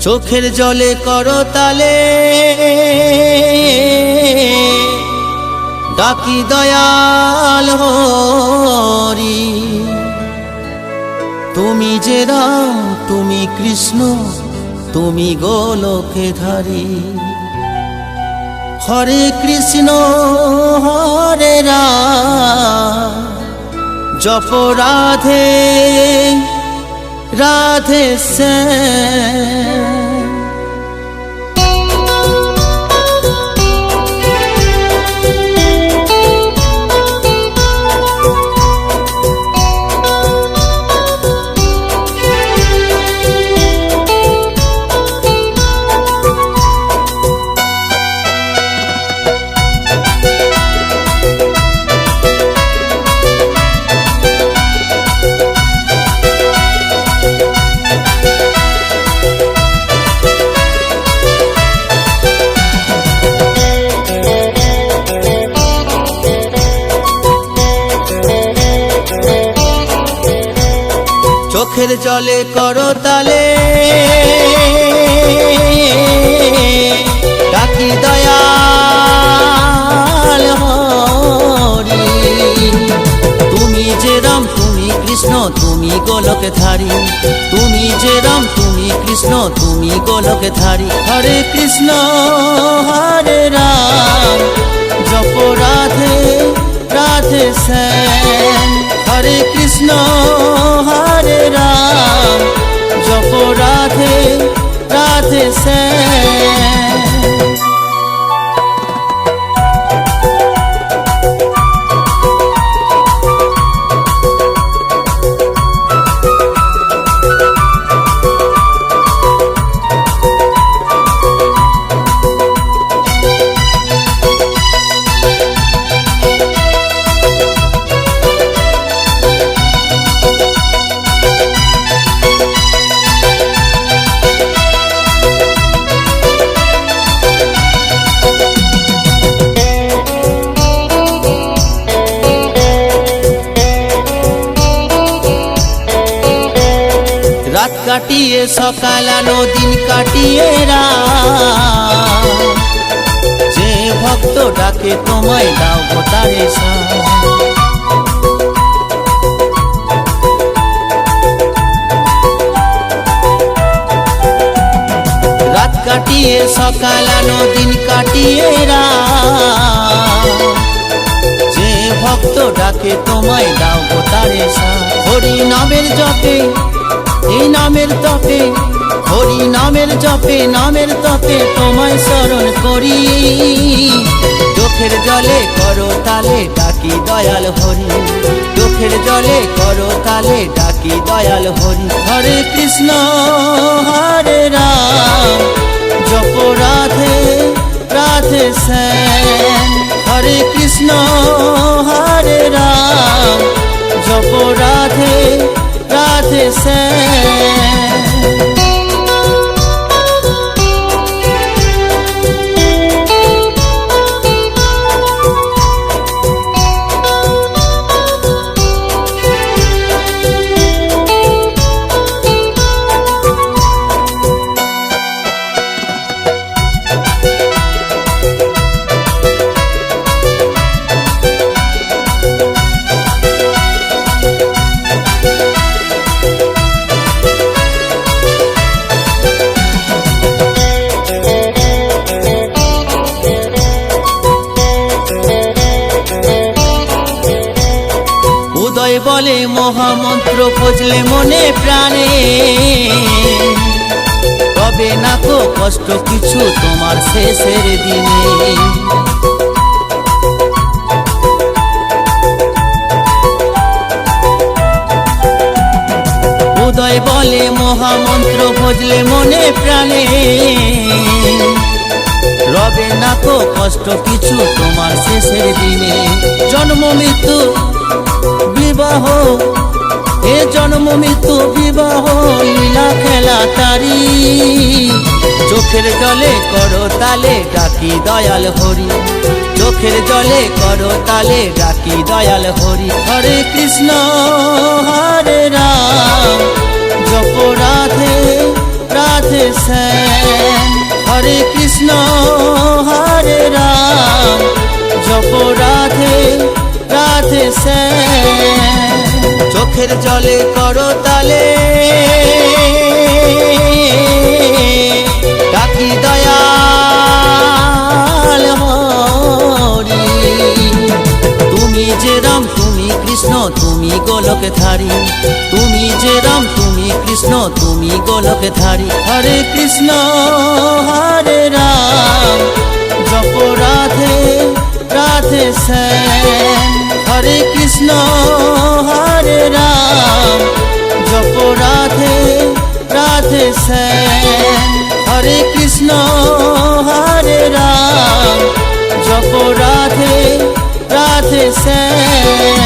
চোখের জলে করতালে ডাকি দয়াল হরি। তুমি যে রাম, তুমি কৃষ্ণ, তুমি গোলকে ধারী। হরে কৃষ্ণ হরে রাম, জপ রাধে রাধে শ্যাম। চোখের জলে করতালে ডাকি দয়াল হরি। তুমি যে রাম, তুমি কৃষ্ণ, তুমি গোলকে ধারী। তুমি যে রাম, তুমি কৃষ্ণ, তুমি গোলকে ধারী। হরে কৃষ্ণ হরে রাম, জপ রাধে রাধে শ্যাম। হরে কৃষ্ণ হরে রাম, জপ রাধে রাধে শ্যাম। রাত কাটিয়ে সকাল আলো, দিন কাটিয়ে রাত। যে ভক্ত ডাকে তোমায় দাও গো তারে সাথ। রাত কাটিয়ে সকাল আলো, দিন কাটিয়ে রাত। যে ভক্ত ডাকে তোমায় দাও গো তারে সাথ। হরি নামের জপে, এই নামের তপে, হরি নামের জপে, নামের তপে তোমায় স্মরণ করি। চোখের জলে করো তালে ডাকি দয়াল হরি। চোখের জলে করো তালে ডাকি দয়াল হরি। হরে কৃষ্ণ হরে রাম, জপ রাধে রাধে শ্যাম। হরে কৃষ্ণ হরে রাম, জপ রাধে রাধে শ্যাম। উদয় বলে মহামন্ত্র খুঁজলে মনে প্রাণে, তবে না তো কষ্ট কিছু তোমার শেষের দিনে। উদয় বলে মহামন্ত্র খুঁজলে মনে প্রাণে, রবে না তো কষ্ট কিছু তোমার শেষের দিনে। জন্ম মৃত্যু বিবাহ, এ জন্ম মৃত্যু বিবাহ লীলা খেলা তারি। চোখের জলে করো তালে ডাকি দয়াল হরি। চোখের জলে করো তালে ডাকি দয়াল হরি। হরে কৃষ্ণ হরে রাম, জপ রাধে রাধে শ্যাম। হরে কৃষ্ণ হরে রাম জপ রাধে রাধে শ্যাম। চোখের জলে করো তালে ডাকি দয়াল হরি। তুমি যে রাম তুমি কৃষ্ণ তুমি গোলকে ধারী, তুমি যে রাম তুমি কৃষ্ণ তুমি গোলকে ধারী। হরে কৃষ্ণ হরে রাম জপ রাধে রাধে শ্যাম। হরে কৃষ্ণ হরে রাম জপ রাধে রাধে শ্যাম। হরে কৃষ্ণ হরে রাম জপ রাধে রাধে শ্যাম।